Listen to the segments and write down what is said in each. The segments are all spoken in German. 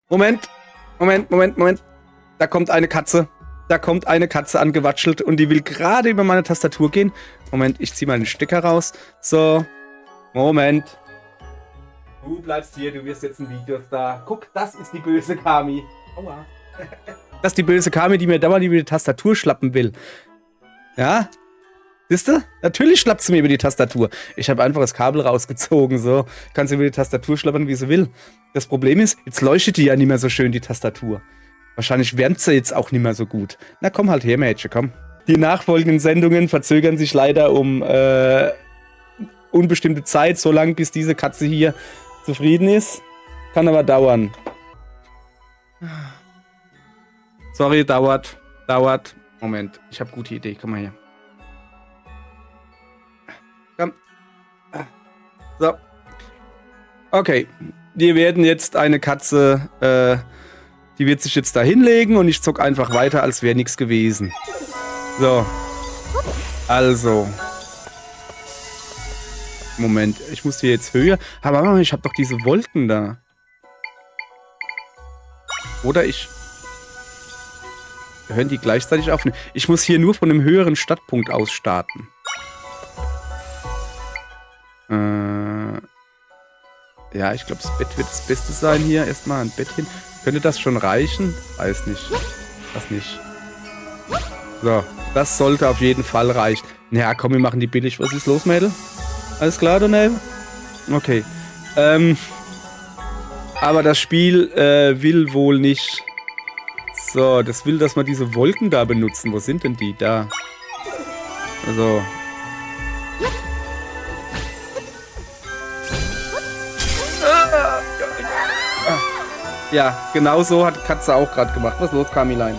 Moment. Da kommt eine Katze. Angewatschelt und die will gerade über meine Tastatur gehen. Moment, ich ziehe mal den Stecker raus. So. Moment. Du bleibst hier, du wirst jetzt ein Video da. Guck, das ist die böse Kami. Aua. Das ist die böse Kami, die mir dauernd über die Tastatur schlappen will. Ja? Siehst du? Natürlich schlappt sie mir über die Tastatur. Ich habe einfach das Kabel rausgezogen, so. Kann sie über die Tastatur schlappern, wie sie will. Das Problem ist, jetzt leuchtet die ja nicht mehr so schön, die Tastatur. Wahrscheinlich wärmt sie jetzt auch nicht mehr so gut. Na komm halt her, Mädchen, komm. Die nachfolgenden Sendungen verzögern sich leider um unbestimmte Zeit, so lange bis diese Katze hier zufrieden ist. Kann aber dauern. Sorry, dauert. Moment, ich habe gute Idee, komm mal her. Komm. So. Okay, wir werden jetzt eine Katze, die wird sich jetzt da hinlegen und ich zock einfach weiter, als wäre nichts gewesen. So. Also. Moment, ich muss hier jetzt höher. Aber ich habe doch diese Wolken da. Oder ich... Hören die gleichzeitig auf? Ich muss hier nur von einem höheren Startpunkt aus starten. Ja, ich glaube, das Bett wird das Beste sein hier. Erstmal ein Bett hin. Könnte das schon reichen? Weiß nicht. Das nicht. So, das sollte auf jeden Fall reichen. Naja, komm, wir machen die billig. Was ist los, Mädel? Alles klar, Donell? Okay. Aber das Spiel will wohl nicht... So, das will, dass wir diese Wolken da benutzen. Wo sind denn die? Da. Also... Ja, genau so hat Katze auch gerade gemacht. Was ist los, Kamilein?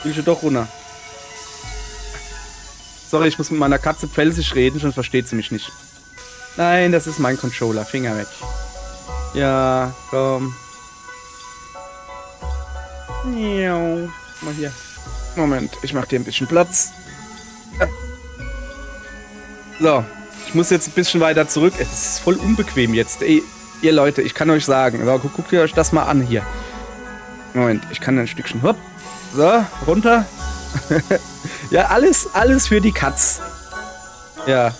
Will ich doch runter? Sorry, ich muss mit meiner Katze pfälzisch reden, sonst versteht sie mich nicht. Nein, das ist mein Controller. Finger weg. Ja, komm. Mal hier. Moment, ich mach dir ein bisschen Platz. So, ich muss jetzt ein bisschen weiter zurück. Es ist voll unbequem jetzt. Ey, ihr Leute, ich kann euch sagen. So, guckt ihr euch das mal an hier. Moment, ich kann ein Stückchen. Hopp. So, runter. Ja, alles für die Katz. Ja.